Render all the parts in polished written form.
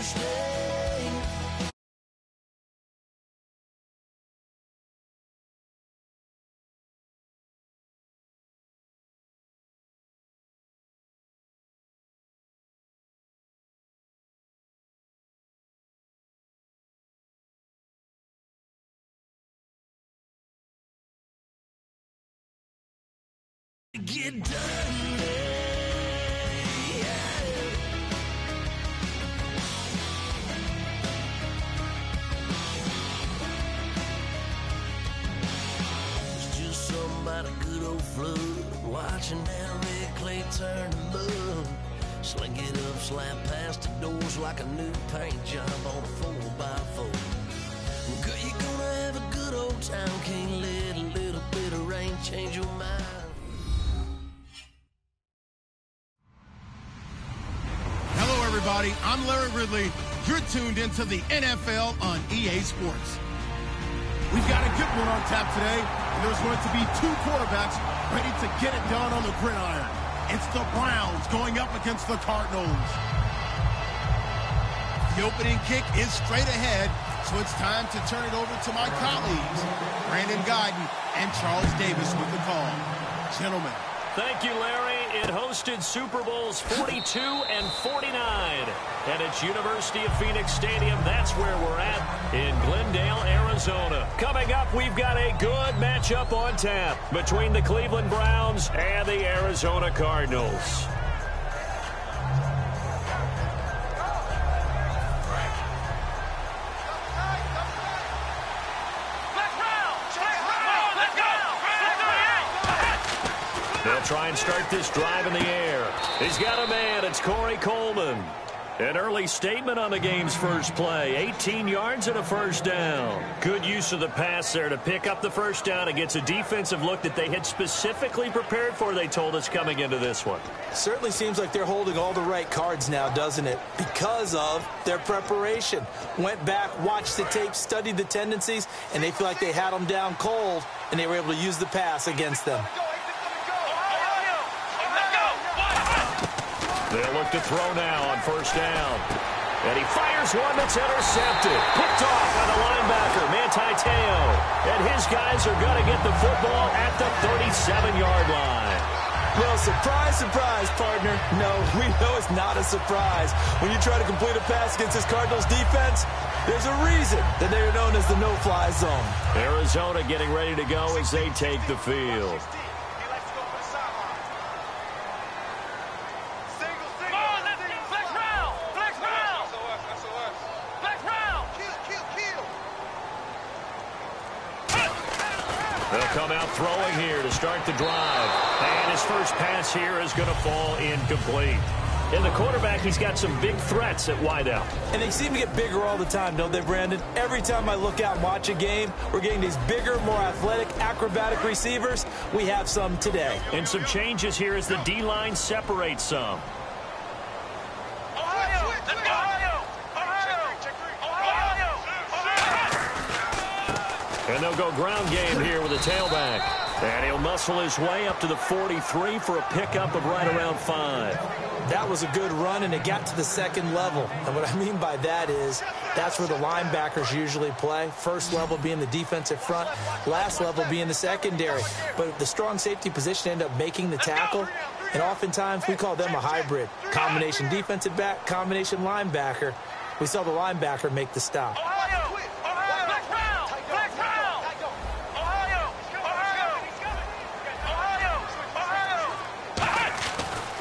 stay. Get done. It's just somebody good old flood, watching that red clay turn to mud. Sling it up, slap past the doors like a new paint job on a 4x4. Girl, you're gonna have a good old time. Can't let a little bit of rain change your mind. Hello, everybody. I'm Larry Ridley. You're tuned into the NFL on EA Sports. We've got a good one on tap today, and there's going to be two quarterbacks ready to get it done on the gridiron. It's the Browns going up against the Cardinals. The opening kick is straight ahead, so it's time to turn it over to my colleagues, Brandon Guyton and Charles Davis with the call. Gentlemen. Thank you, Larry. It hosted Super Bowls 42 and 49. And it's University of Phoenix Stadium. That's where we're at in Glendale, Arizona. Coming up, we've got a good matchup on tap between the Cleveland Browns and the Arizona Cardinals. They'll try and start this drive in the air. He's got a man. It's Corey Coleman. An early statement on the game's first play. 18 yards and a first down. Good use of the pass there to pick up the first down. It gets a defensive look that they had specifically prepared for, they told us, coming into this one. Certainly seems like they're holding all the right cards now, doesn't it? Because of their preparation. Went back, watched the tape, studied the tendencies, and they feel like they had them down cold, and they were able to use the pass against them. They'll look to throw now on first down. And he fires one that's intercepted. Picked off by the linebacker, Manti Te'o. And his guys are going to get the football at the 37-yard line. Well, surprise, surprise, partner. No, we know it's not a surprise. When you try to complete a pass against this Cardinals defense, there's a reason that they're known as the no-fly zone. Arizona getting ready to go as they take the field. They'll come out throwing here to start the drive. And his first pass here is going to fall incomplete. And the quarterback, he's got some big threats at wideout. And they seem to get bigger all the time, don't they, Brandon? Every time I look out and watch a game, we're getting these bigger, more athletic, acrobatic receivers. We have some today. And some changes here as the D-line separates some. And they'll go ground game here with a tailback. And he'll muscle his way up to the 43 for a pickup of right around 5. That was a good run, and it got to the second level. And what I mean by that is that's where the linebackers usually play. First level being the defensive front, last level being the secondary. But the strong safety position ended up making the tackle, and oftentimes we call them a hybrid. Combination defensive back, combination linebacker. We saw the linebacker make the stop.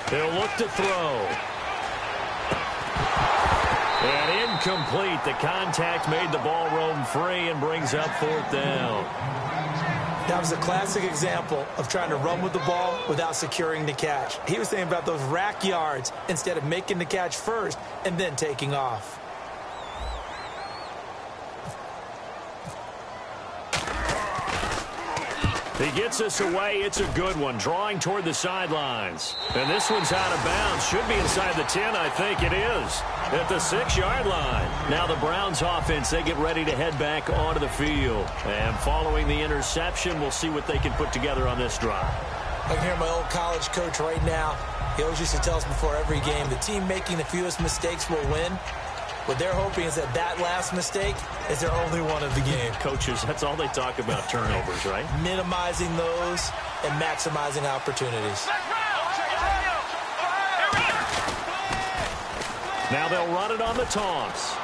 He'll look to throw. And incomplete. The contact made the ball roam free and brings up fourth down. That was a classic example of trying to run with the ball without securing the catch. He was thinking about those rack yards instead of making the catch first and then taking off. He gets us away. It's a good one. Drawing toward the sidelines. And this one's out of bounds. Should be inside the 10, I think it is. At the 6-yard line. Now the Browns offense, they get ready to head back onto the field. And following the interception, we'll see what they can put together on this drive. I can hear my old college coach right now. He always used to tell us before every game, the team making the fewest mistakes will win. What they're hoping is that that last mistake is their only one of the game. Coaches, that's all they talk about, turnovers, right? Minimizing those and maximizing opportunities. Now they'll run it on the toss.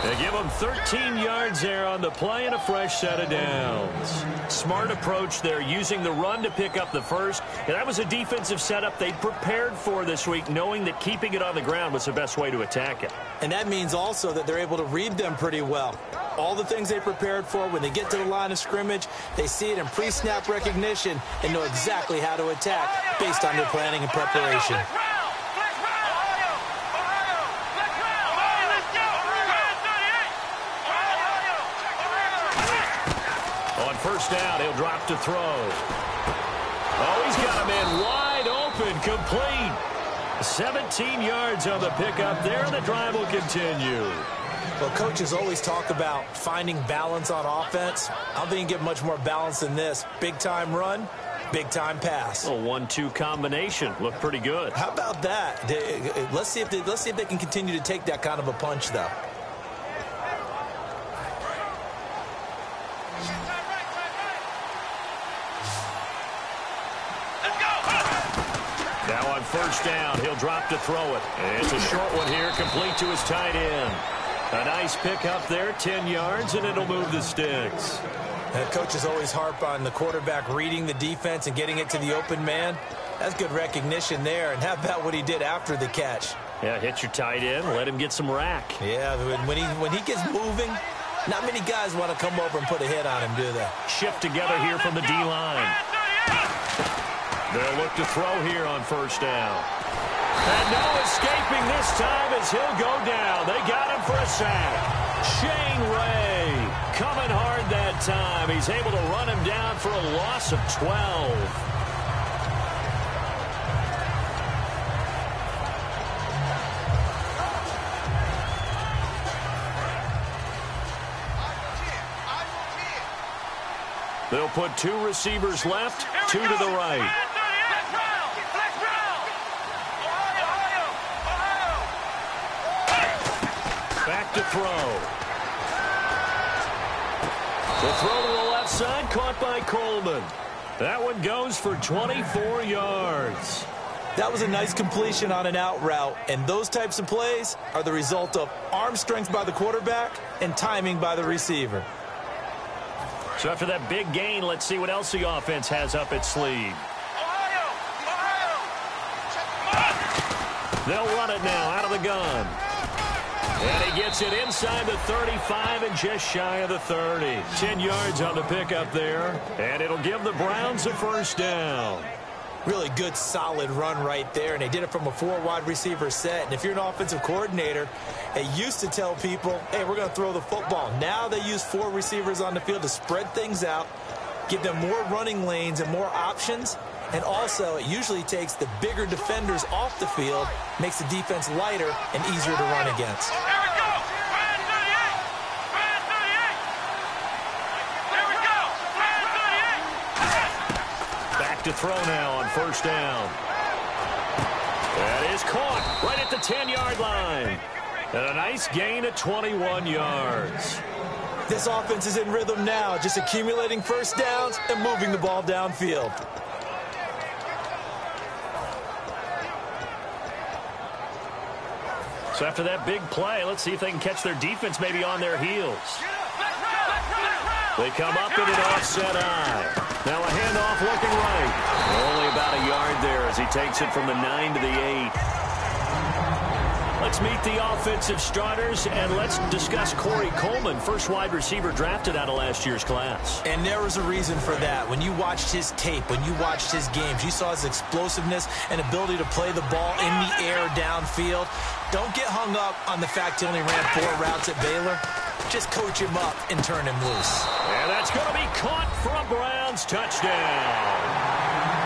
They give them 13 yards there on the play and a fresh set of downs. Smart approach there, using the run to pick up the first. And that was a defensive setup they prepared for this week, knowing that keeping it on the ground was the best way to attack it. And that means also that they're able to read them pretty well. All the things they prepared for, when they get to the line of scrimmage, they see it in pre-snap recognition and know exactly how to attack based on their planning and preparation. First down, he'll drop to throw. Oh, he's got him in wide open, complete. 17 yards on the pickup there. The drive will continue. Well, coaches always talk about finding balance on offense. I don't think you can get much more balance than this. Big-time run, big-time pass. A 1-2 combination. Looked pretty good. How about that? Let's see if they can continue to take that kind of a punch, though. Now on first down, he'll drop to throw it. And it's a short one here, complete to his tight end. A nice pickup there, 10 yards, and it'll move the sticks. And coaches always harp on the quarterback reading the defense and getting it to the open man. That's good recognition there. And how about what he did after the catch? Yeah, hit your tight end, let him get some rack. Yeah, when he gets moving, not many guys want to come over and put a hit on him, do they? Shift together here from the D-line. They'll look to throw here on first down. And no escaping this time as he'll go down. They got him for a sack. Shane Ray coming hard that time. He's able to run him down for a loss of 12. They'll put two receivers left, two to the right. Back to throw. The throw to the left side, caught by Coleman. That one goes for 24 yards. That was a nice completion on an out route, and those types of plays are the result of arm strength by the quarterback and timing by the receiver. So after that big gain, let's see what else the offense has up its sleeve. They'll run it now out of the gun. And he gets it inside the 35 and just shy of the 30. 10 yards on the pickup there. And it'll give the Browns a first down. Really good, solid run right there, and they did it from a 4 wide receiver set. And if you're an offensive coordinator, they used to tell people, hey, we're going to throw the football. Now they use 4 receivers on the field to spread things out, give them more running lanes and more options. And also, it usually takes the bigger defenders off the field, makes the defense lighter and easier to run against. To throw now on first down. That is caught right at the 10-yard line. And a nice gain of 21 yards. This offense is in rhythm now, just accumulating first downs and moving the ball downfield. So after that big play, let's see if they can catch their defense maybe on their heels. They come up in an offset eye. Now a handoff looking right. Only about a yard there as he takes it from the 9 to the 8. Let's meet the offensive starters, and let's discuss Corey Coleman, first wide receiver drafted out of last year's class. And there was a reason for that. When you watched his tape, when you watched his games, you saw his explosiveness and ability to play the ball in the air downfield. Don't get hung up on the fact he only ran 4 routes at Baylor. Just coach him up and turn him loose. And that's going to be caught for a Browns touchdown.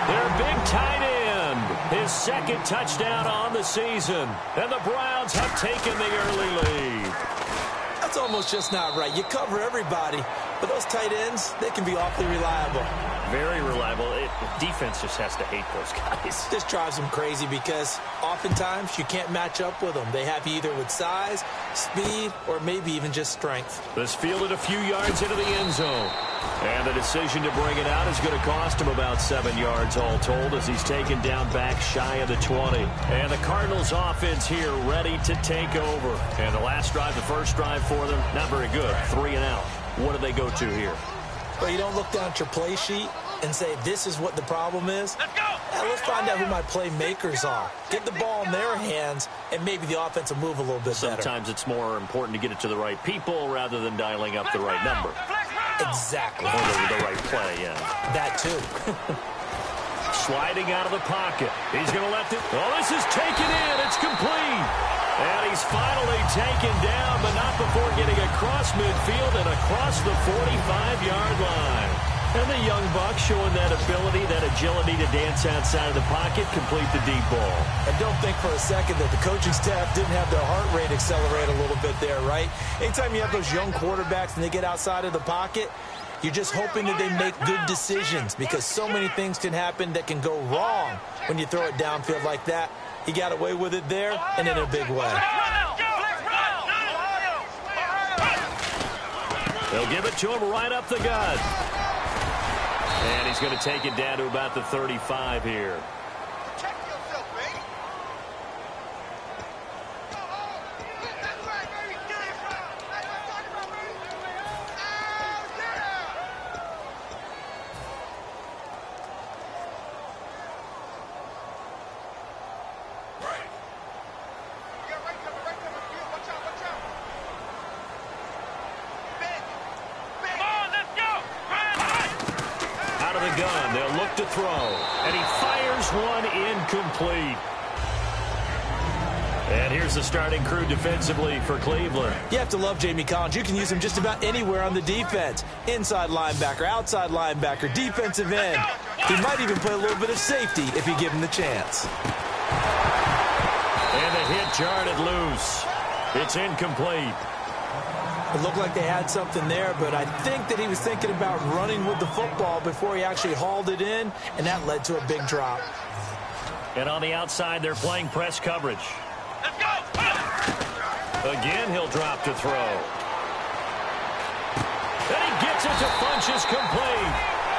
Their big tight end, his second touchdown on the season. And the Browns have taken the early lead. That's almost just not right. You cover everybody, but those tight ends, they can be awfully reliable. Very reliable. Defense just has to hate those guys. This drives them crazy because oftentimes you can't match up with them. They have you either with size, speed, or maybe even just strength. This fielded a few yards into the end zone. And the decision to bring it out is going to cost him about 7 yards all told as he's taken down back shy of the 20. And the Cardinals offense here ready to take over. And the last drive, the first drive for them, not very good. 3 and out. What do they go to here? Well, you don't look down at your play sheet and say, this is what the problem is. Let's find out who my playmakers are. Get the ball in their hands, and maybe the offense will move a little bit better. Sometimes it's more important to get it to the right people rather than dialing up the right number. Exactly. Or the right play, yeah. That too. Sliding out of the pocket. He's going to let it. Oh, this is taken in. It's complete. And he's finally taken down, but not before getting across midfield and across the 45-yard line. And the young buck showing that ability, that agility to dance outside of the pocket, complete the deep ball. And don't think for a second that the coaching staff didn't have their heart rate accelerate a little bit there, right? Anytime you have those young quarterbacks and they get outside of the pocket, you're just hoping that they make good decisions because so many things can happen that can go wrong when you throw it downfield like that. He got away with it there and in a big way. They'll give it to him right up the gut. And he's going to take it down to about the 35 here. Gun. They'll look to throw. And he fires one incomplete. And here's the starting crew defensively for Cleveland. You have to love Jamie Collins. You can use him just about anywhere on the defense. Inside linebacker, outside linebacker, defensive end. He might even play a little bit of safety if you give him the chance. And the hit jarred loose. It's incomplete. It looked like they had something there, but I think that he was thinking about running with the football before he actually hauled it in, and that led to a big drop. And on the outside, they're playing press coverage. Let's go! Again, he'll drop to throw. And he gets it to Funchess complete.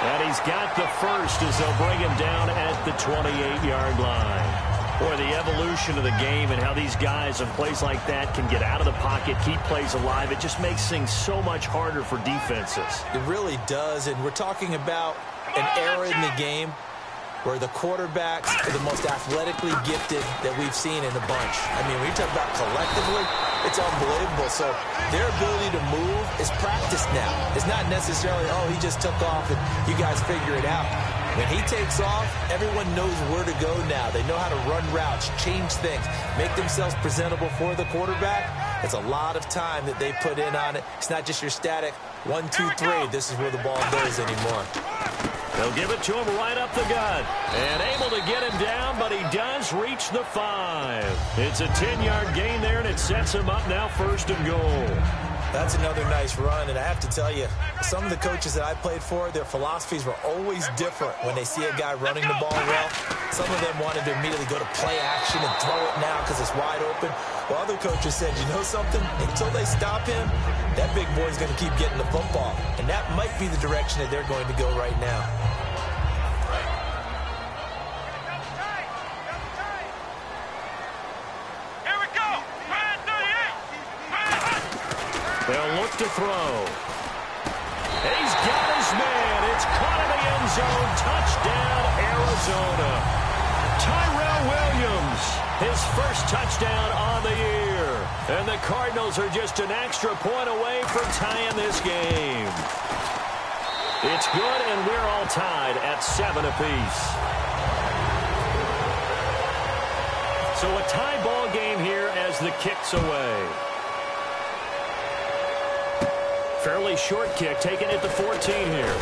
And he's got the first as they'll bring him down at the 28-yard line. Boy, the evolution of the game and how these guys in plays like that can get out of the pocket, keep plays alive, it just makes things so much harder for defenses. It really does, and we're talking about an era in the game where the quarterbacks are the most athletically gifted that we've seen in a bunch. I mean, when you talk about collectively, it's unbelievable. So their ability to move is practiced now. It's not necessarily, oh, he just took off and you guys figure it out. When he takes off, everyone knows where to go now. They know how to run routes, change things, make themselves presentable for the quarterback. It's a lot of time that they put in on it. It's not just your static 1, 2, 3. This is where the ball goes anymore. They'll give it to him right up the gut. And able to get him down, but he does reach the 5. It's a 10-yard gain there, and it sets him up now 1st and goal. That's another nice run, and I have to tell you, some of the coaches that I played for, their philosophies were always different when they see a guy running the ball well. Some of them wanted to immediately go to play action and throw it now because it's wide open. While other coaches said, you know something? Until they stop him, that big boy's going to keep getting the football. And that might be the direction that they're going to go right now. They'll look to throw. He's got his man. It's caught in the end zone. Touchdown, Arizona. Tyrell Williams, his first touchdown on the year. And the Cardinals are just an extra point away from tying this game. It's good, and we're all tied at 7 apiece. So a tie ball game here as the kick's away. Fairly short kick, taken at the 14 here.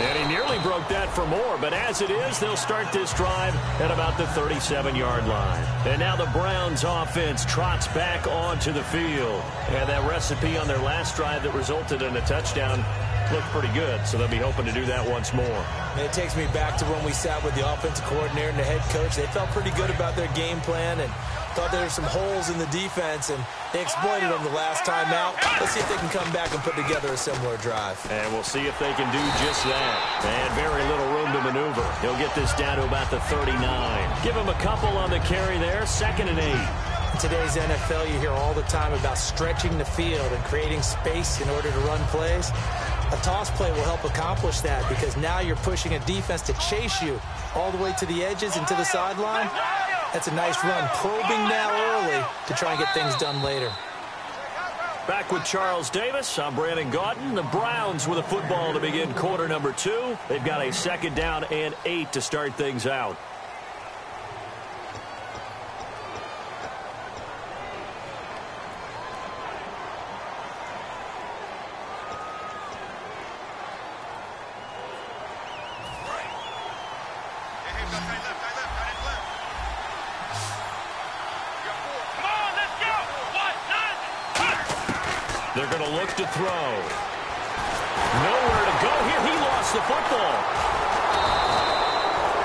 And he nearly broke that for more, but as it is, they'll start this drive at about the 37-yard line. And now the Browns offense trots back onto the field. And that recipe on their last drive that resulted in a touchdown looked pretty good, so they'll be hoping to do that once more. And it takes me back to when we sat with the offensive coordinator and the head coach. They felt pretty good about their game plan and thought there were some holes in the defense, and they exploited them the last time out. Let's see if they can come back and put together a similar drive. And we'll see if they can do just that. And very little room to maneuver. He'll get this down to about the 39. Give him a couple on the carry there, 2nd and 8. In today's NFL, you hear all the time about stretching the field and creating space in order to run plays. A toss play will help accomplish that because now you're pushing a defense to chase you all the way to the edges and to the sideline. That's a nice run, probing now early to try and get things done later. Back with Charles Davis, I'm Brandon Gaudin. The Browns with a football to begin quarter number 2. They've got a 2nd down and 8 to start things out. They're going to look to throw. Nowhere to go here. He lost the football.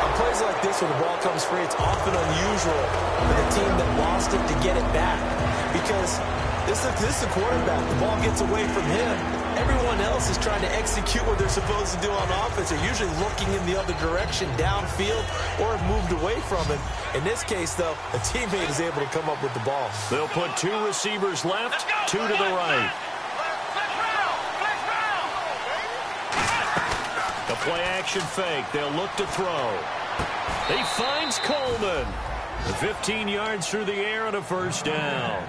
On plays like this where the ball comes free, it's often unusual for the team that lost it to get it back. Because this is a quarterback. The ball gets away from him. Everyone else is trying to execute what they're supposed to do on offense. They're usually looking in the other direction, downfield, or have moved away from him. In this case, though, a teammate is able to come up with the ball. They'll put 2 receivers left, 2 to the right. The play-action fake. They'll look to throw. He finds Coleman. 15 yards through the air and a 1st down.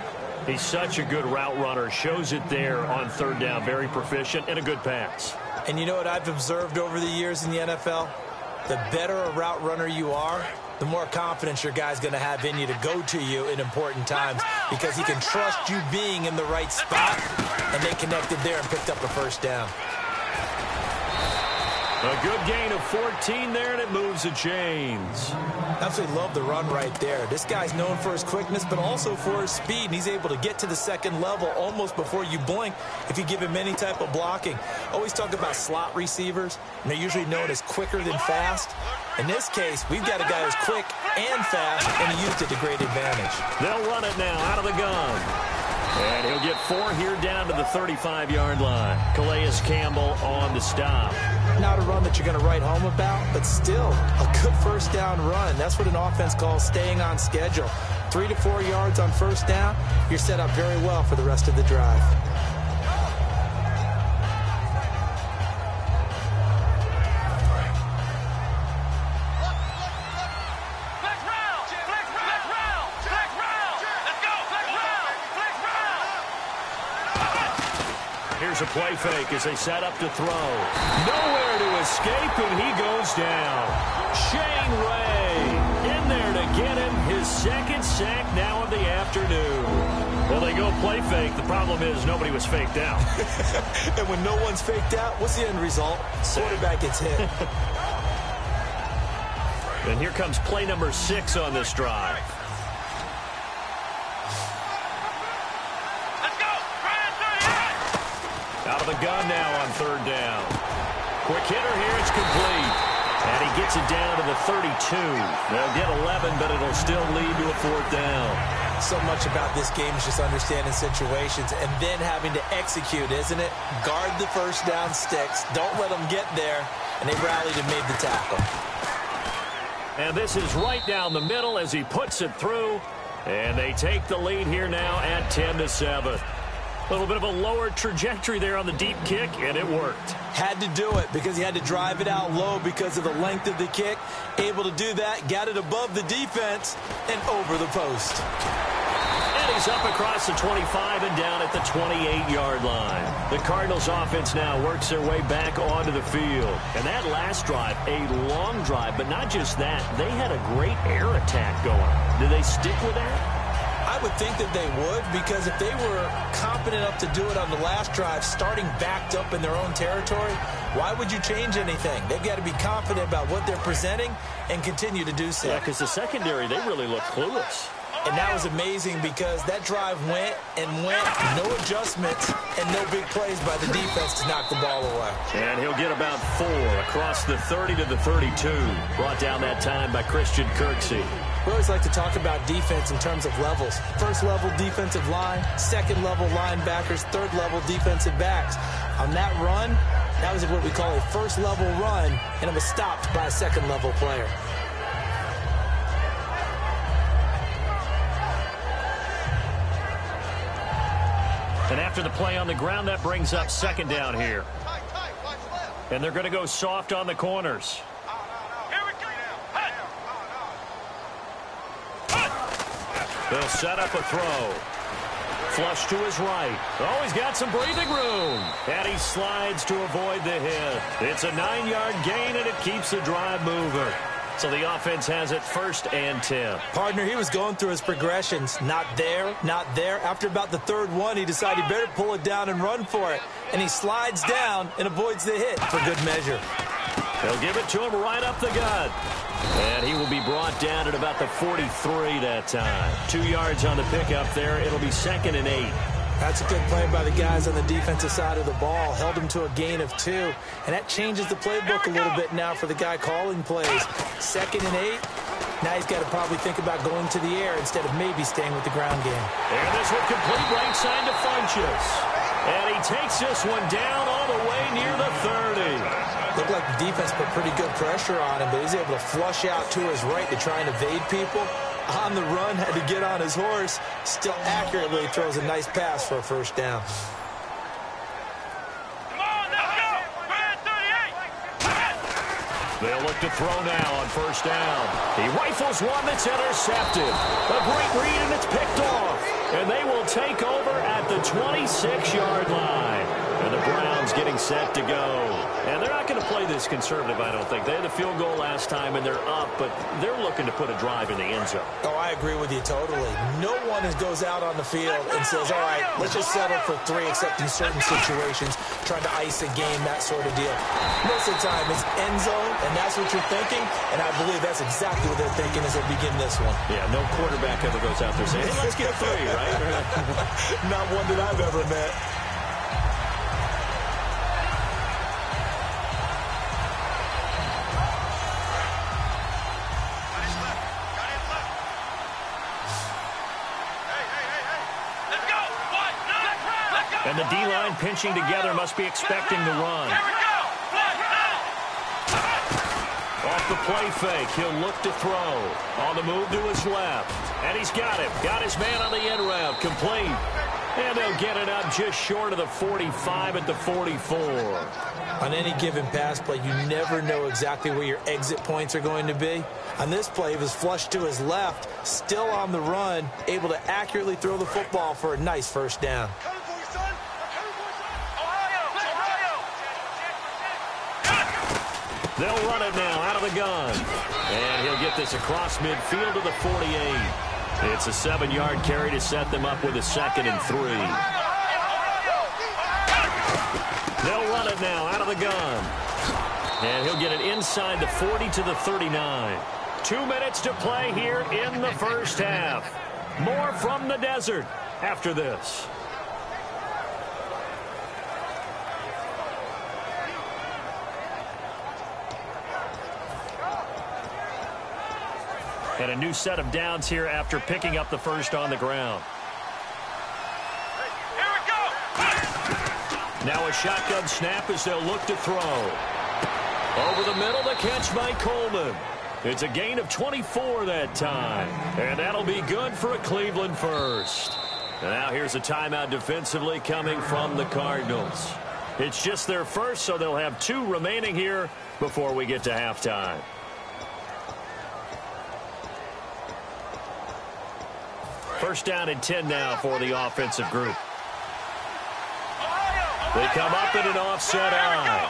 He's such a good route runner. Shows it there on 3rd down. Very proficient and a good pass. And you know what I've observed over the years in the NFL? The better a route runner you are, the more confidence your guy's going to have in you to go to you in important times because he can trust you being in the right spot, and they connected there and picked up a 1st down. A good gain of 14 there, and it moves the chains. Absolutely love the run right there. This guy's known for his quickness, but also for his speed, and he's able to get to the 2nd level almost before you blink if you give him any type of blocking. Always talk about slot receivers, and they're usually known as quicker than fast. In this case, we've got a guy who's quick and fast, and he used it to great advantage. They'll run it now out of the gun. And he'll get 4 here down to the 35-yard line. Calais Campbell on the stop. Not a run that you're going to write home about, but still a good 1st down run. That's what an offense calls staying on schedule. 3 to 4 yards on 1st down, you're set up very well for the rest of the drive. Here's a play fake as they set up to throw. Nowhere to escape, and he goes down. Shane Ray in there to get him his 2nd sack now of the afternoon. Well, they go play fake. The problem is nobody was faked out. And when no one's faked out, what's the end result? Quarterback gets hit. And here comes play number 6 on this drive. Out of the gun now on 3rd down. Quick hitter here. It's complete. And he gets it down to the 32. They'll get 11, but it'll still lead to a 4th down. So much about this game is just understanding situations and then having to execute, isn't it? Guard the 1st down sticks. Don't let them get there. And they rallied and made the tackle. And this is right down the middle as he puts it through. And they take the lead here now at 10-7. A little bit of a lower trajectory there on the deep kick, and it worked. Had to do it because he had to drive it out low because of the length of the kick. Able to do that, got it above the defense, and over the post. And he's up across the 25 and down at the 28-yard line. The Cardinals offense now works their way back onto the field. And that last drive, a long drive, but not just that. They had a great air attack going. Did they stick with that? I would think that they would, because if they were confident enough to do it on the last drive, starting backed up in their own territory, why would you change anything? They've got to be confident about what they're presenting and continue to do so. Yeah, because the secondary, they really look clueless. And that was amazing because that drive went and went, no adjustments and no big plays by the defense to knock the ball away. And he'll get about 4 across the 30 to the 32. Brought down that time by Christian Kirksey. We always like to talk about defense in terms of levels. First level defensive line, second level linebackers, third level defensive backs. On that run, that was what we call a first level run, and it was stopped by a second level player. And after the play on the ground, that brings up second down here. And they're going to go soft on the corners. They'll set up a throw. Flush to his right. Oh, he's got some breathing room. And he slides to avoid the hit. It's a 9-yard gain, and it keeps the drive moving. So the offense has it 1st and 10. Partner, he was going through his progressions. Not there, not there. After about the third one, he decided he better pull it down and run for it. And he slides down and avoids the hit for good measure. They'll give it to him right up the gut. And he will be brought down at about the 43 that time. 2 yards on the pickup there. It'll be 2nd and 8. That's a good play by the guys on the defensive side of the ball. Held him to a gain of 2. And that changes the playbook a little bit now for the guy calling plays. 2nd and 8. Now he's got to probably think about going to the air instead of maybe staying with the ground game. And this will complete right side to Funchess. And he takes this one down all the way near the 30. Looked like the defense put pretty good pressure on him, but he's able to flush out to his right to try and evade people. On the run, had to get on his horse. Still accurately throws a nice pass for a first down. Come on, let's go! We're at 38! They'll look to throw now on first down. He rifles one that's intercepted. A great read, and it's picked off. And they will take over at the 26-yard line. And the Browns getting set to go. And they're not going to play this conservative, I don't think. They had the field goal last time, and they're up, but they're looking to put a drive in the end zone. Oh, I agree with you totally. No one goes out on the field and says, all right, let's just settle for 3, except in certain situations, trying to ice a game, that sort of deal. Most of the time, it's end zone, and that's what you're thinking, and I believe that's exactly what they're thinking as they begin this one. Yeah, no quarterback ever goes out there saying, hey, let's get 3, right? Not one that I've ever met. And the D-line pinching together must be expecting the run. Off the play fake, he'll look to throw. On the move to his left. And he's got him. Got his man on the end route. Complete. And they'll get it up just short of the 45 at the 44. On any given pass play, you never know exactly where your exit points are going to be. On this play, he was flushed to his left, still on the run, able to accurately throw the football for a nice first down. They'll run it now out of the gun. And he'll get this across midfield to the 48. It's a 7-yard carry to set them up with a 2nd and 3. They'll run it now out of the gun. And he'll get it inside the 40 to the 39. 2 minutes to play here in the first half. More from the desert after this. And a new set of downs here after picking up the first on the ground. Here we go! Now a shotgun snap as they'll look to throw. Over the middle, the catch by Coleman. It's a gain of 24 that time. And that'll be good for a Cleveland first. And now here's a timeout defensively coming from the Cardinals. It's just their first, so they'll have 2 remaining here before we get to halftime. First down and 10 now for the offensive group. They come up in an offset eye.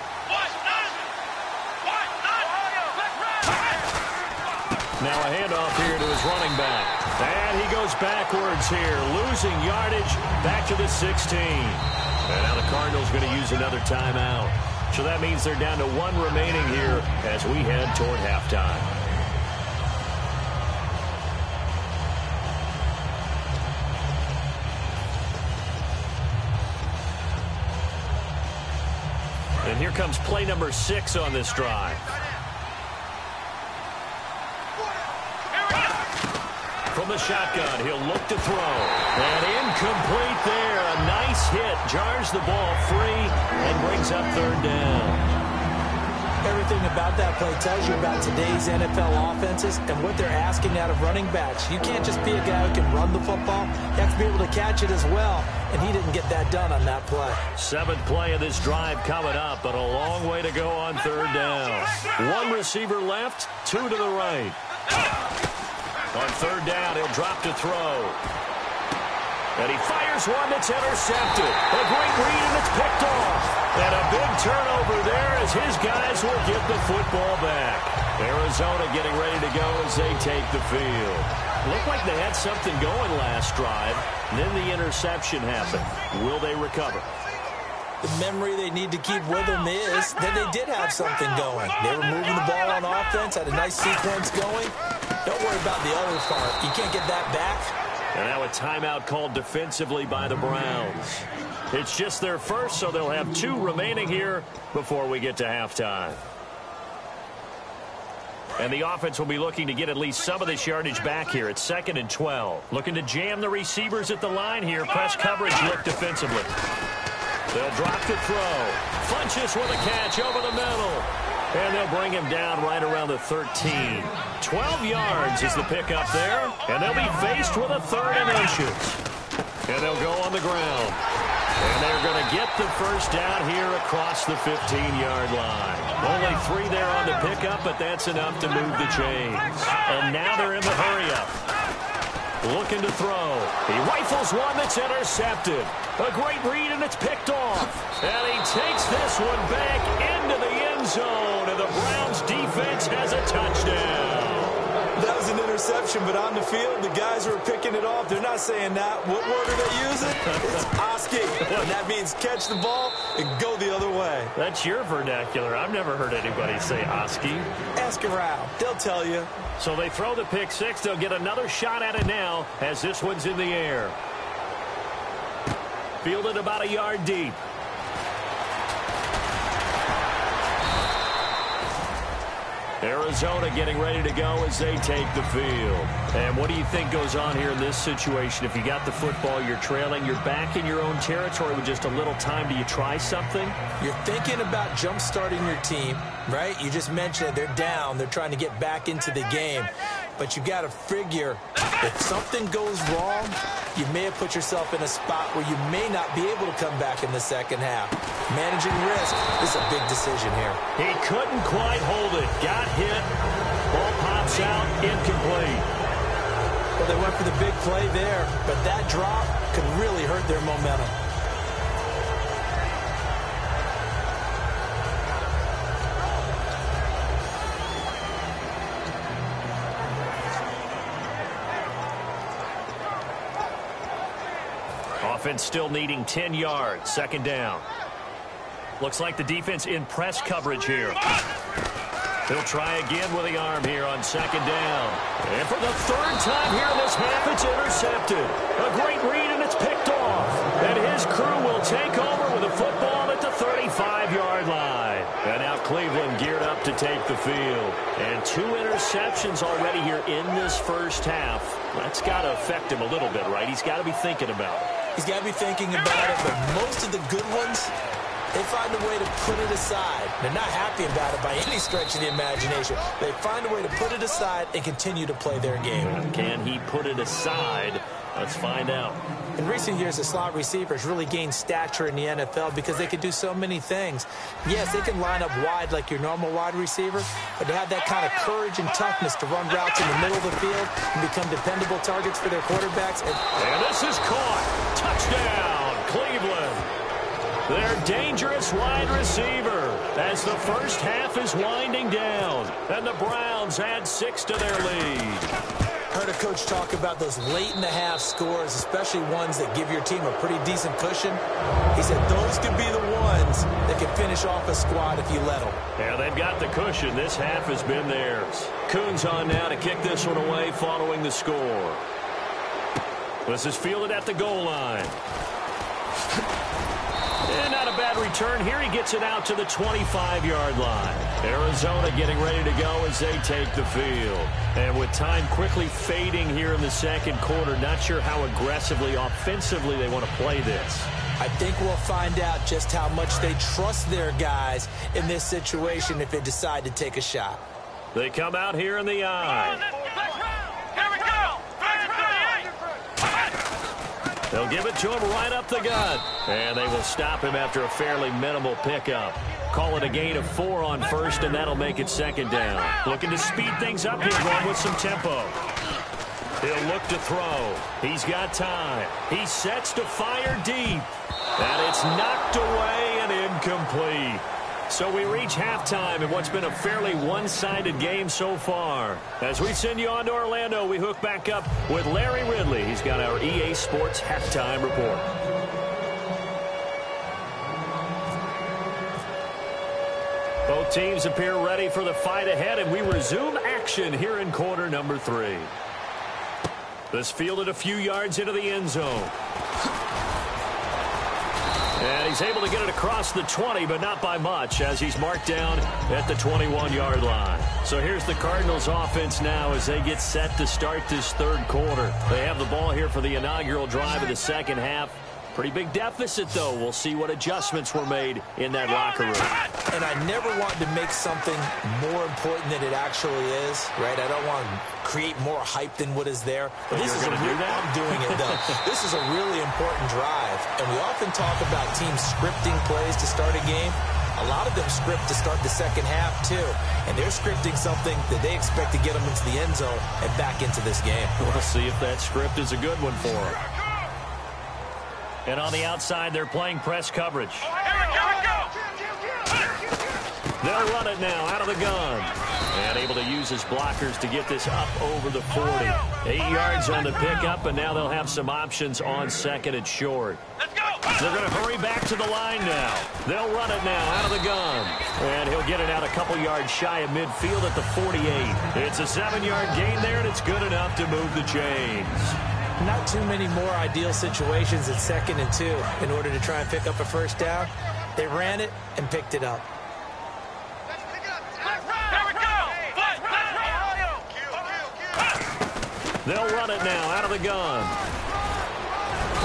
Now a handoff here to his running back. And he goes backwards here, losing yardage back to the 16. And now the Cardinals going to use another timeout. So that means they're down to 1 remaining here as we head toward halftime. comes play number 6 on this drive. From the shotgun, he'll look to throw. And incomplete there. A nice hit. Jars the ball free and brings up third down. Everything about that play tells you about today's NFL offenses and what they're asking out of running backs. You can't just be a guy who can run the football. You have to be able to catch it as well, and he didn't get that done on that play. 7th play of this drive coming up, but a long way to go on third down. 1 receiver left, 2 to the right. On third down, he'll drop to throw. And he fires one that's intercepted. A great read, and it's picked off. And a big turnover there as his guys will get the football back. Arizona getting ready to go as they take the field. Looked like they had something going last drive. Then the interception happened. Will they recover? The memory they need to keep with them is that they did have something going. They were moving the ball on offense, had a nice sequence going. Don't worry about the other part. You can't get that back. And now a timeout called defensively by the Browns. It's just their first, so they'll have 2 remaining here before we get to halftime. And the offense will be looking to get at least some of this yardage back here. It's 2nd and 12. Looking to jam the receivers at the line here. Press coverage look defensively. They'll drop to throw. Funches with a catch over the middle. And they'll bring him down right around the 13. 12 yards is the pickup there. And they'll be faced with a 3rd and inches. And they'll go on the ground. And they're going to get the first down here across the 15-yard line. Only 3 there on the pickup, but that's enough to move the chains. And now they're in the hurry-up. Looking to throw. He rifles one that's intercepted. A great read, and it's picked off. And he takes this one back into the end zone, and the Browns defense has a touchdown. That was an interception, but on the field, the guys who are picking it off, they're not saying that. What word are they using? It's Oski. And that means catch the ball and go the other way. That's your vernacular. I've never heard anybody say Oski. Ask around. They'll tell you. So they throw the pick 6. They'll get another shot at it now as this one's in the air. Fielded about a yard deep. Arizona getting ready to go as they take the field. And what do you think goes on here in this situation? If you got the football, you're trailing, you're back in your own territory with just a little time. Do you try something? You're thinking about jump-starting your team, right? You just mentioned it. They're down. They're trying to get back into the game. But you got to figure if something goes wrong, you may have put yourself in a spot where you may not be able to come back in the second half. Managing risk is a big decision here. He couldn't quite hold it. Got hit. Ball pops out. Incomplete. Well, they went for the big play there, but that drop could really hurt their momentum. Offense still needing 10 yards. 2nd down. Looks like the defense in press coverage here. He'll try again with the arm here on 2nd down. And for the 3rd time here in this half, it's intercepted. A great read, and it's picked off. And his crew will take over with the football at the 35-yard line. And now Cleveland geared up to take the field. And 2 interceptions already here in this first half. That's got to affect him a little bit, right? He's got to be thinking about it. He's got to be thinking about it, but most of the good ones, they find a way to put it aside. They're not happy about it by any stretch of the imagination. They find a way to put it aside and continue to play their game. Can he put it aside? Let's find out. In recent years, the slot receivers really gained stature in the NFL because they can do so many things. Yes, they can line up wide like your normal wide receiver, but they have that kind of courage and toughness to run routes in the middle of the field and become dependable targets for their quarterbacks. And this is caught. Touchdown, Cleveland. Their dangerous wide receiver as the first half is winding down. And the Browns add 6 to their lead. Heard a coach talk about those late-in-the-half scores, especially ones that give your team a pretty decent cushion. He said those could be the ones that can finish off a squad if you let them. Yeah, they've got the cushion. This half has been theirs. Coons on now to kick this one away following the score. This is fielded at the goal line. And not a bad return here. He gets it out to the 25-yard line. Arizona getting ready to go as they take the field. And with time quickly fading here in the second quarter, not sure how aggressively, offensively they want to play this. I think we'll find out just how much they trust their guys in this situation if they decide to take a shot. They come out here in the eye. Here we go. 38. They'll give it to him right up the gut. And they will stop him after a fairly minimal pickup. Call it a gain of 4 on first, and that'll make it second down. Looking to speed things up here, going with some tempo. He'll look to throw. He's got time. He sets to fire deep. And it's knocked away and incomplete. So we reach halftime in what's been a fairly one-sided game so far. As we send you on to Orlando, we hook back up with Larry Ridley. He's got our EA Sports halftime report. Both teams appear ready for the fight ahead, and we resume action here in quarter number 3. This fielded a few yards into the end zone. And he's able to get it across the 20, but not by much, as he's marked down at the 21-yard line. So here's the Cardinals offense now as they get set to start this third quarter. They have the ball here for the inaugural drive of the second half. Pretty big deficit, though. We'll see what adjustments were made in that locker room. And I never want to make something more important than it actually is, right? I don't want to create more hype than what is there. But this is I'm doing it, though. This is a really important drive. And we often talk about teams scripting plays to start a game. A lot of them script to start the second half, too. And they're scripting something that they expect to get them into the end zone and back into this game. We'll see if that script is a good one for them. And on the outside, they're playing press coverage. Here we go. They'll run it now out of the gun. And able to use his blockers to get this up over the 40. 8 yards on the pickup, and now they'll have some options on second and short. Let's go. They're going to hurry back to the line now. They'll run it now out of the gun. And he'll get it out a couple yards shy of midfield at the 48. It's a 7-yard gain there, and it's good enough to move the chains. Not too many more ideal situations at 2nd and 2 in order to try and pick up a first down. They ran it and picked it up. Here we go. They'll run it now out of the gun.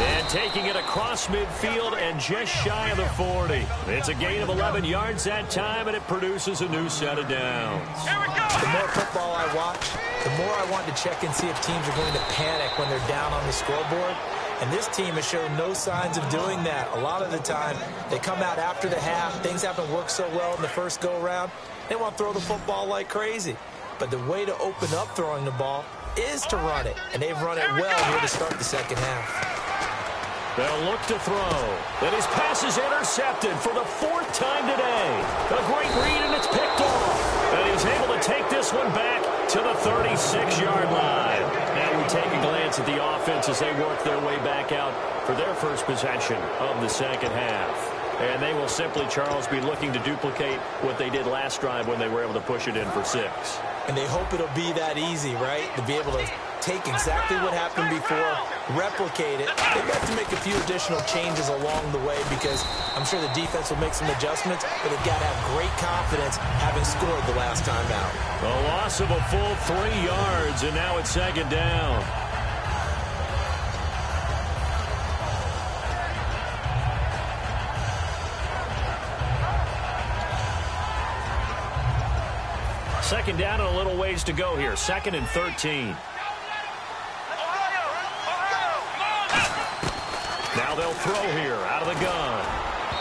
And taking it across midfield and just shy of the 40. It's a gain of 11 yards that time, and it produces a new set of downs. Here we go. The more football I watch, the more I want to check and see if teams are going to panic when they're down on the scoreboard. And this team has shown no signs of doing that. A lot of the time, they come out after the half. Things haven't worked so well in the first go-around. They want to throw the football like crazy. But the way to open up throwing the ball is to run it. And they've run it well here to start the second half. They'll look to throw. And his pass is intercepted for the 4th time today. A great read, and it's picked off. And he's able to take this one back to the 36-yard line. And we take a glance at the offense as they work their way back out for their first possession of the second half. And they will simply, Charles, be looking to duplicate what they did last drive when they were able to push it in for 6. And they hope it'll be that easy, right? To be able to take exactly what happened before, replicate it. They've got to make a few additional changes along the way because I'm sure the defense will make some adjustments, but they've got to have great confidence having scored the last time out. A loss of a full 3 yards, and now it's second down. Second down and a little ways to go here. 2nd and 13. Now they'll throw here out of the gun.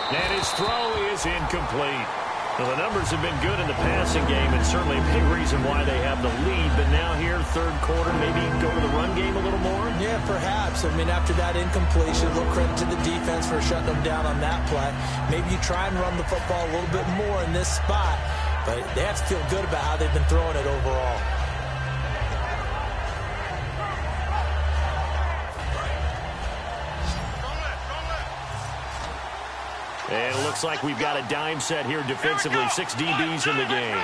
And his throw is incomplete. Well, the numbers have been good in the passing game, and certainly a big reason why they have the lead. But now here, third quarter, maybe go to the run game a little more? Yeah, perhaps. I mean, after that incompletion, a little credit to the defense for shutting them down on that play. Maybe you try and run the football a little bit more in this spot. But they have to feel good about how they've been throwing it overall. And it looks like we've got a dime set here defensively. 6 DBs in the game.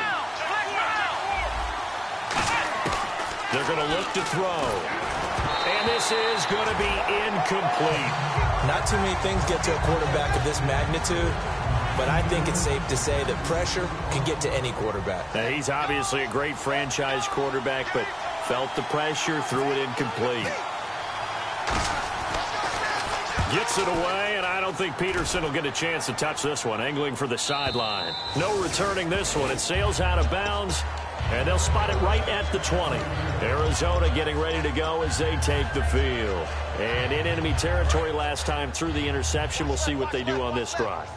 They're going to look to throw. And this is going to be incomplete. Not too many things get to a quarterback of this magnitude, but I think it's safe to say that pressure can get to any quarterback. Now, he's obviously a great franchise quarterback, but felt the pressure, threw it incomplete. Gets it away, and I don't think Peterson will get a chance to touch this one. Angling for the sideline. No returning this one. It sails out of bounds, and they'll spot it right at the 20. Arizona getting ready to go as they take the field. And in enemy territory last time through the interception. We'll see what they do on this drive.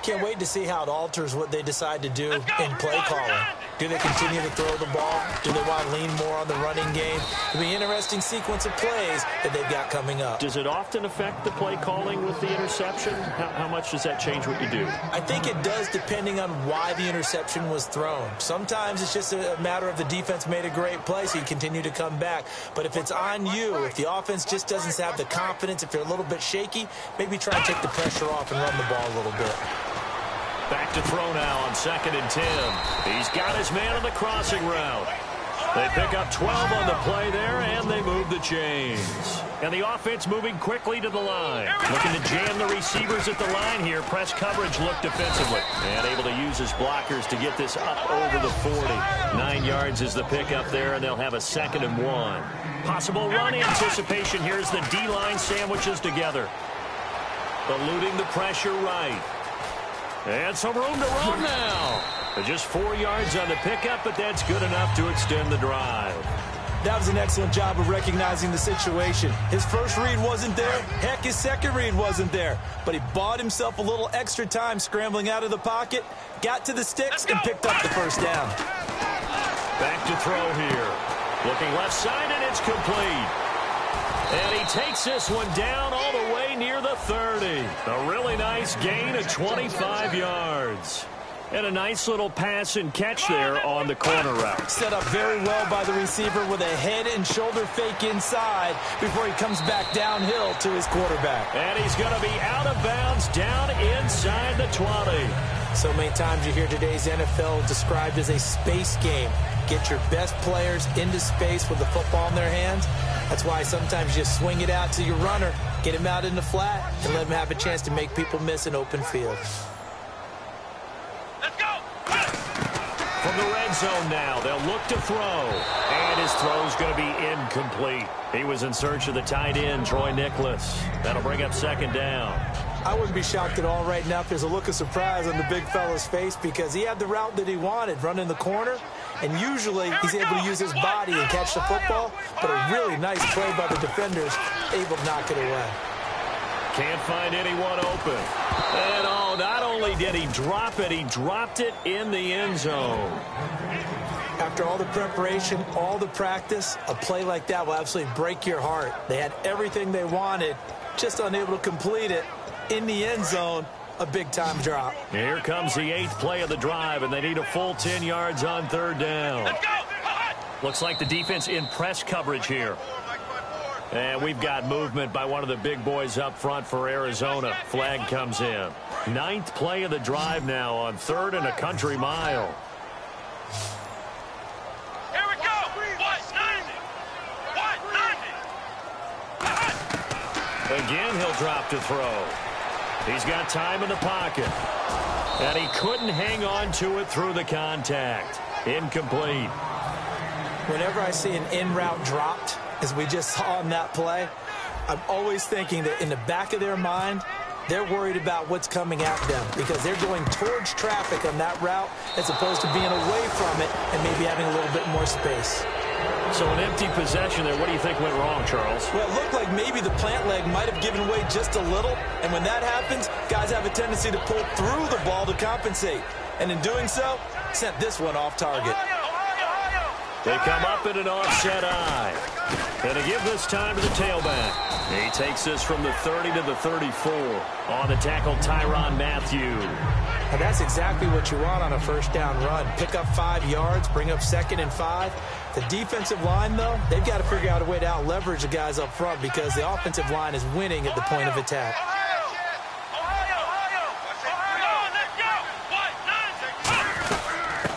Can't wait to see how it alters what they decide to do in play calling. Do they continue to throw the ball? Do they want to lean more on the running game? It'll be an interesting sequence of plays that they've got coming up. Does it often affect the play calling with the interception? How much does that change what you do? I think it does, depending on why the interception was thrown. Sometimes it's just a matter of the defense made a great play, so you continue to come back. But if it's on you, if the offense just doesn't have the confidence, if they're a little bit shaky, maybe try and take the pressure off and run the ball a little bit. Back to throw now on 2nd and 10. He's got his man on the crossing route. They pick up 12 on the play there, and they move the chains. And the offense moving quickly to the line. Looking to jam the receivers at the line here. Press coverage look defensively. And able to use his blockers to get this up over the 40. 9 yards is the pickup there, and they'll have a 2nd and 1. Possible run anticipation here as the D-line sandwiches together. Eluding the pressure right. And some room to run now. Just 4 yards on the pickup, but that's good enough to extend the drive. That was an excellent job of recognizing the situation. His first read wasn't there. Heck, his second read wasn't there. But he bought himself a little extra time scrambling out of the pocket, got to the sticks, and picked up the first down. Back to throw here. Looking left side, and it's complete. And he takes this one down all the way near the 30. A really nice gain of 25 yards. And a nice little pass and catch there on the corner route. Set up very well by the receiver with a head and shoulder fake inside before he comes back downhill to his quarterback. And he's going to be out of bounds down inside the 20. So many times you hear today's NFL described as a space game. Get your best players into space with the football in their hands. That's why sometimes you swing it out to your runner, get him out in the flat, and let him have a chance to make people miss an open field. Let's go! From the red zone now, they'll look to throw. And his throw's going to be incomplete. He was in search of the tight end, Troy Nicholas. That'll bring up 2nd down. I wouldn't be shocked at all right now if there's a look of surprise on the big fella's face because he had the route that he wanted, running the corner. And usually he's able to use his body and catch the football, but a really nice play by the defenders, able to knock it away. Can't find anyone open. And oh, not only did he drop it, he dropped it in the end zone. After all the preparation, all the practice, a play like that will absolutely break your heart. They had everything they wanted, just unable to complete it in the end zone. A big-time drop. Here comes the 8th play of the drive, and they need a full 10 yards on 3rd down. Let's go! Looks like the defense in press coverage here. And we've got movement by one of the big boys up front for Arizona. Flag comes in. 9th play of the drive now on 3rd and a country mile. Here we go! What? 90! Again, he'll drop to throw. He's got time in the pocket. And he couldn't hang on to it through the contact. Incomplete. Whenever I see an in-route dropped, as we just saw on that play, I'm always thinking that in the back of their mind, they're worried about what's coming at them because they're going towards traffic on that route as opposed to being away from it and maybe having a little bit more space. So an empty possession there. What do you think went wrong, Charles? Well, it looked like maybe the plant leg might have given way just a little. And when that happens, guys have a tendency to pull through the ball to compensate. And in doing so, sent this one off target. They come up in an offset eye. And to give this time to the tailback. He takes this from the 30 to the 34. On the tackle, Tyrann Mathieu. And that's exactly what you want on a first down run. Pick up 5 yards, bring up 2nd and 5. The defensive line, though, they've got to figure out a way to out-leverage the guys up front because the offensive line is winning at the point of attack.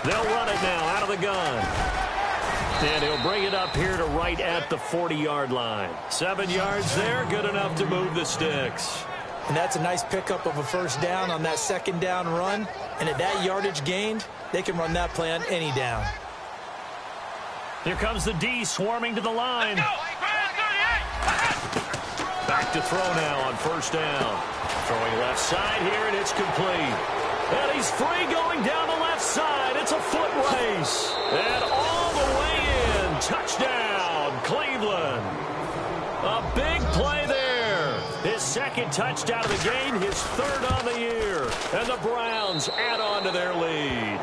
They'll run it now out of the gun. And he'll bring it up here to right at the 40-yard line. 7 yards there, good enough to move the sticks. And that's a nice pickup of a first down on that second down run. And at that yardage gained, they can run that play on any down. Here comes the D swarming to the line. Back to throw now on first down. Throwing left side here, and it's complete. And he's free going down the left side. It's a foot race. And all the way in. Touchdown, Cleveland. A big play there. His second touchdown of the game, his third on the year. And the Browns add on to their lead.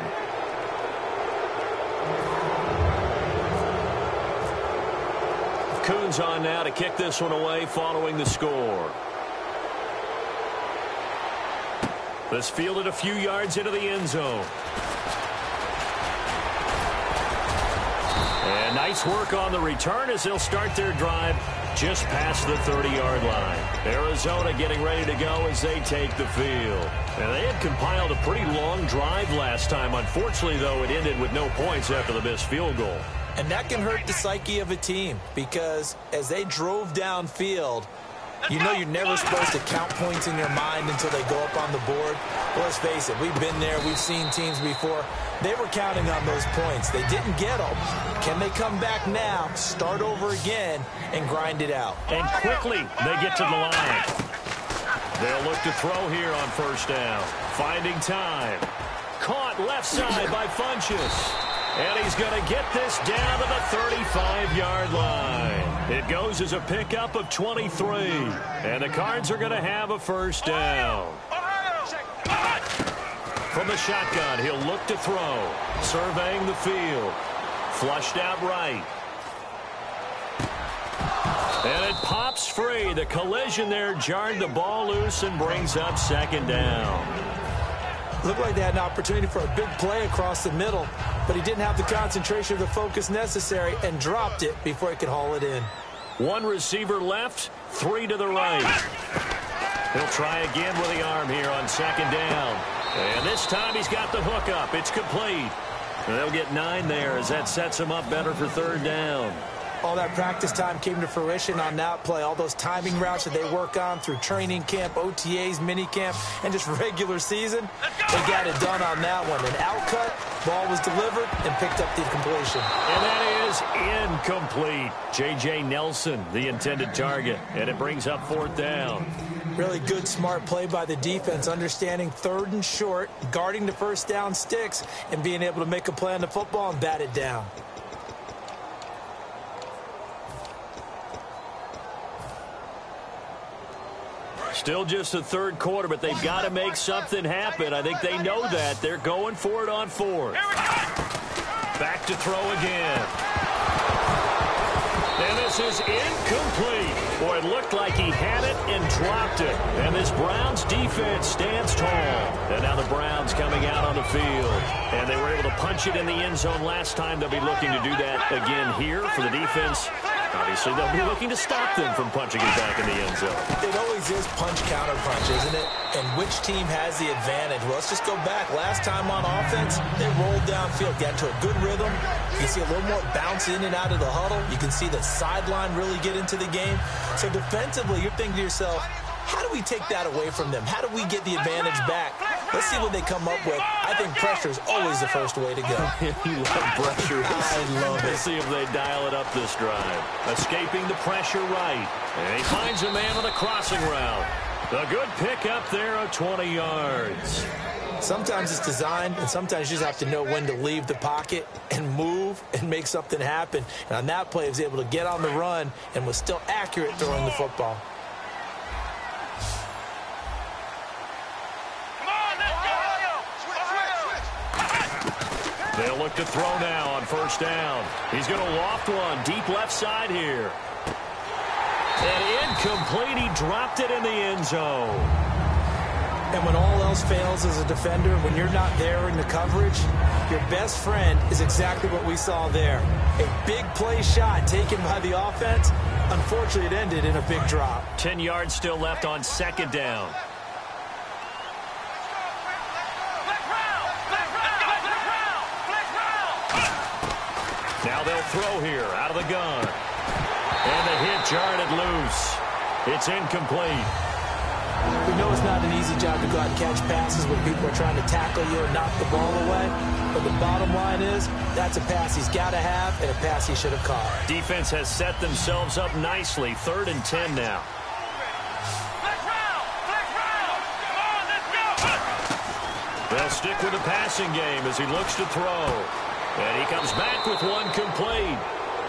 Coons on now to kick this one away following the score. This fielded a few yards into the end zone. And nice work on the return as they'll start their drive just past the 30-yard line. Arizona getting ready to go as they take the field. And they had compiled a pretty long drive last time. Unfortunately, though, it ended with no points after the missed field goal. And that can hurt the psyche of a team because as they drove downfield, you know you're never supposed to count points in your mind until they go up on the board. Well, let's face it, we've been there. We've seen teams before. They were counting on those points. They didn't get them. Can they come back now, start over again, and grind it out? And quickly, they get to the line. They'll look to throw here on first down. Finding time. Caught left side by Funchess. And he's going to get this down to the 35-yard line. It goes as a pickup of 23. And the Cards are going to have a first down. From the shotgun, he'll look to throw. Surveying the field. Flushed out right. And it pops free. The collision there jarred the ball loose and brings up second down. Looked like they had an opportunity for a big play across the middle, but he didn't have the concentration or the focus necessary and dropped it before he could haul it in. One receiver left, three to the right. He'll try again with the arm here on second down. And this time he's got the hook up. It's complete. And they'll get 9 there as that sets him up better for third down. All that practice time came to fruition on that play. All those timing routes that they work on through training camp, OTAs, minicamp, and just regular season, they got it done on that one. An outcut, ball was delivered, and picked up the completion. And that is incomplete. J.J. Nelson, the intended target, and it brings up fourth down. Really good, smart play by the defense, understanding third and short, guarding the first down sticks, and being able to make a play on the football and bat it down. Still just the third quarter, but they've got to make something happen. I think they know that. They're going for it on fourth. Back to throw again. And this is incomplete. Boy, it looked like he had it and dropped it. And this Browns defense stands tall. And now the Browns coming out on the field. And they were able to punch it in the end zone last time. They'll be looking to do that again here for the defense. Obviously, they'll be looking to stop them from punching it back in the end zone. It always is punch-counter-punch, isn't it? And which team has the advantage? Well, let's just go back. Last time on offense, they rolled downfield, got into a good rhythm. You can see a little more bounce in and out of the huddle. You can see the sideline really get into the game. So defensively, you're thinking to yourself, how do we take that away from them? How do we get the advantage back? Let's see what they come up with. I think pressure is always the first way to go. You love pressure. I love it. Let's see if they dial it up this drive. Escaping the pressure right. And he finds a man on the crossing route. A good pick up there of 20 yards. Sometimes it's designed, and sometimes you just have to know when to leave the pocket and move and make something happen. And on that play, he was able to get on the run and was still accurate throwing the football. They'll look to throw now on first down. He's going to loft one deep left side here. And incomplete. He dropped it in the end zone. And when all else fails as a defender, when you're not there in the coverage, your best friend is exactly what we saw there. A big play shot taken by the offense. Unfortunately, it ended in a big drop. 10 yards still left on second down. Now they'll throw here out of the gun. And the hit jarred it loose. It's incomplete. We know it's not an easy job to go out and catch passes when people are trying to tackle you and knock the ball away. But the bottom line is, that's a pass he's got to have and a pass he should have caught. Defense has set themselves up nicely. 3rd and 10 now. They'll stick with the passing game as he looks to throw. And he comes back with one complete.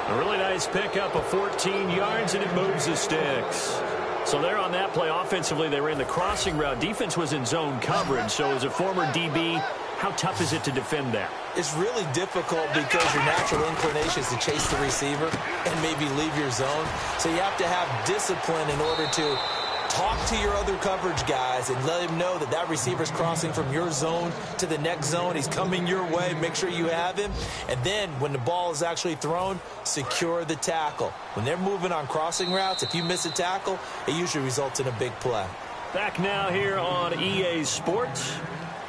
A really nice pickup of 14 yards, and it moves the sticks. So there on that play, offensively, they ran the crossing route. Defense was in zone coverage. So as a former DB, how tough is it to defend that? It's really difficult because your natural inclination is to chase the receiver and maybe leave your zone. So you have to have discipline in order to talk to your other coverage guys and let him know that that receiver's crossing from your zone to the next zone. He's coming your way. Make sure you have him. And then when the ball is actually thrown, secure the tackle. When they're moving on crossing routes, if you miss a tackle, it usually results in a big play. Back now here on EA Sports.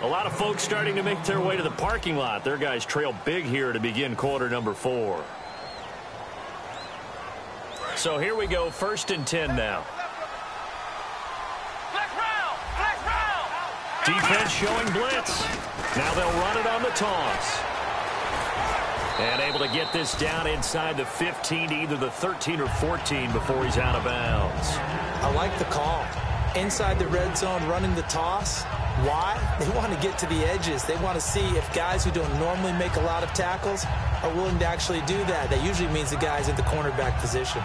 A lot of folks starting to make their way to the parking lot. Their guys trail big here to begin quarter number 4. So here we go, 1st and 10 now. Defense showing blitz. Now they'll run it on the toss. And able to get this down inside the 15, either the 13 or 14 before he's out of bounds. I like the call. Inside the red zone, running the toss. Why? They want to get to the edges. They want to see if guys who don't normally make a lot of tackles are willing to actually do that. That usually means the guy's at the cornerback position.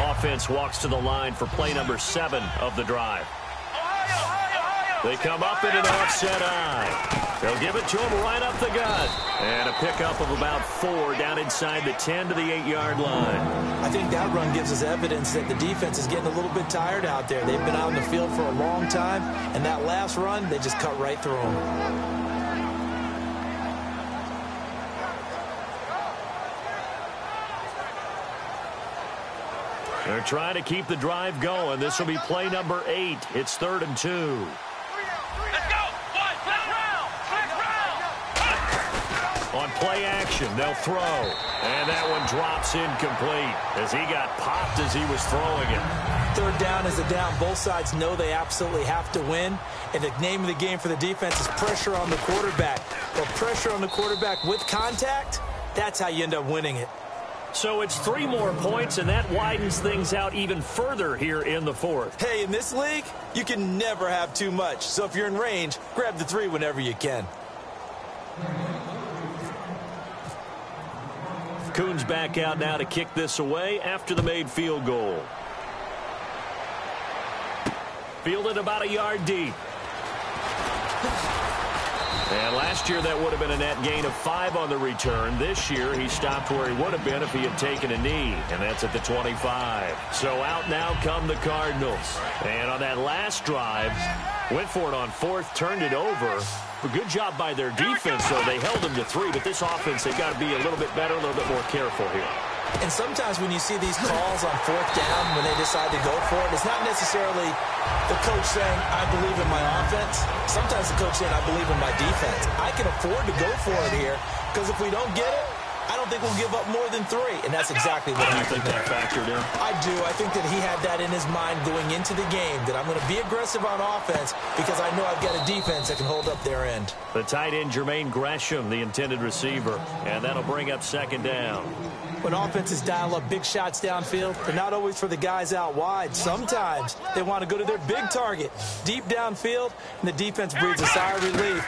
Offense walks to the line for play number 7 of the drive. They come up in an offset eye. They'll give it to him right up the gut. And a pickup of about 4 down inside the 10 to the 8-yard line. I think that run gives us evidence that the defense is getting a little bit tired out there. They've been out in the field for a long time, and that last run, they just cut right through them. They're trying to keep the drive going. This will be play number 8. It's 3rd and 2. On play action, they'll throw. And that one drops incomplete as he got popped as he was throwing it. 3rd down is a down. Both sides know they absolutely have to win. And the name of the game for the defense is pressure on the quarterback. But pressure on the quarterback with contact, that's how you end up winning it. So it's 3 more points, and that widens things out even further here in the 4th. Hey, in this league, you can never have too much. So if you're in range, grab the 3 whenever you can. Coons back out now to kick this away after the made field goal. Fielded about a yard deep. And last year that would have been a net gain of 5 on the return. This year he stopped where he would have been if he had taken a knee, and that's at the 25. So out now come the Cardinals. And on that last drive, went for it on 4th, turned it over. A good job by their defense, though. They held them to 3, but this offense, they've got to be a little bit better, a little bit more careful here. And sometimes when you see these calls on 4th down, when they decide to go for it, it's not necessarily the coach saying, I believe in my offense. Sometimes the coach saying, I believe in my defense. I can afford to go for it here, because if we don't get it, I don't think we'll give up more than 3. And that's exactly what happened. I think that factored in. I do. I think that he had that in his mind going into the game, that I'm going to be aggressive on offense because I know I've got a defense that can hold up their end. The tight end, Jermaine Gresham, the intended receiver. And that'll bring up 2nd down. When offenses dial up big shots downfield, they're not always for the guys out wide. Sometimes they want to go to their big target, deep downfield, and the defense breathes a sigh of relief.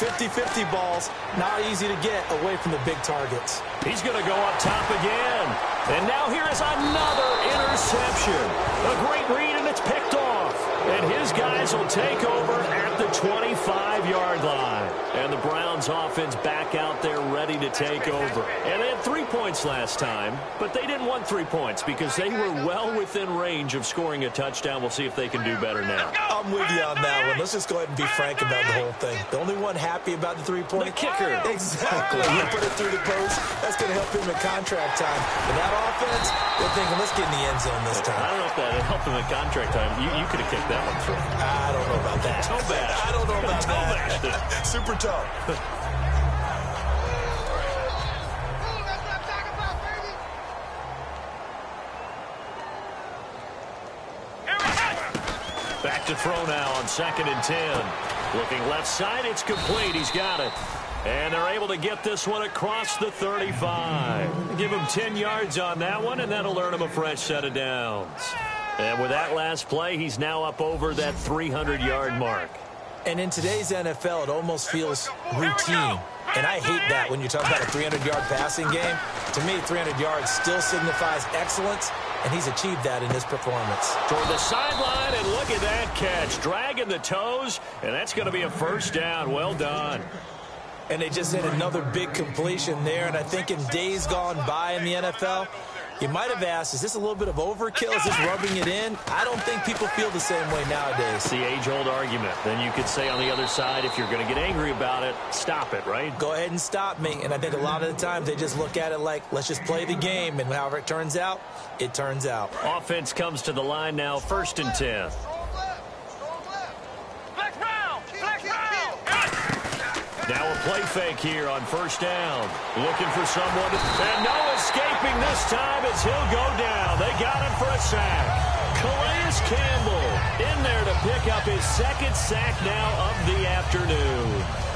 50-50 balls, not easy to get away from the big targets. He's going to go up top again. And now here is another interception. A great read, and it's picked off. And his guys will take over at the 25-yard line. And the Browns offense back out there ready to take over. And they had 3 points last time, but they didn't want 3 points because they were well within range of scoring a touchdown. We'll see if they can do better now. I'm with you on that one. Let's just go ahead and be frank about the whole thing. The only one happy about the 3-point? The kicker. Exactly. You put it through the post. That's going to help him in contract time. But that offense, they're thinking, let's get in the end zone this time. I don't know if that helped him in contract time. You could have kicked that one through. I don't know about that. Toe bash. I don't know about Toe that. bash. Super toe. Back to throw now on 2nd and 10. Looking left side, it's complete. He's got it. And they're able to get this one across the 35. Give him 10 yards on that one, and that'll earn him a fresh set of downs. And with that last play, he's now up over that 300-yard mark. And in today's NFL, it almost feels routine. And I hate that when you talk about a 300-yard passing game. To me, 300 yards still signifies excellence, and he's achieved that in this performance. Toward the sideline, and look at that catch. Dragging the toes, and that's going to be a first down. Well done. And they just had another big completion there, and I think in days gone by in the NFL, you might have asked, is this a little bit of overkill? Is this rubbing it in? I don't think people feel the same way nowadays. The age-old argument. Then you could say on the other side, if you're going to get angry about it, stop it, right? Go ahead and stop me. And I think a lot of the times they just look at it like, let's just play the game. And however it turns out, it turns out. Offense comes to the line now, 1st and 10. Now a play fake here on 1st down. Looking for someone. And no escaping this time as he'll go down. They got him for a sack. Calais Campbell in there to pick up his 2nd sack now of the afternoon.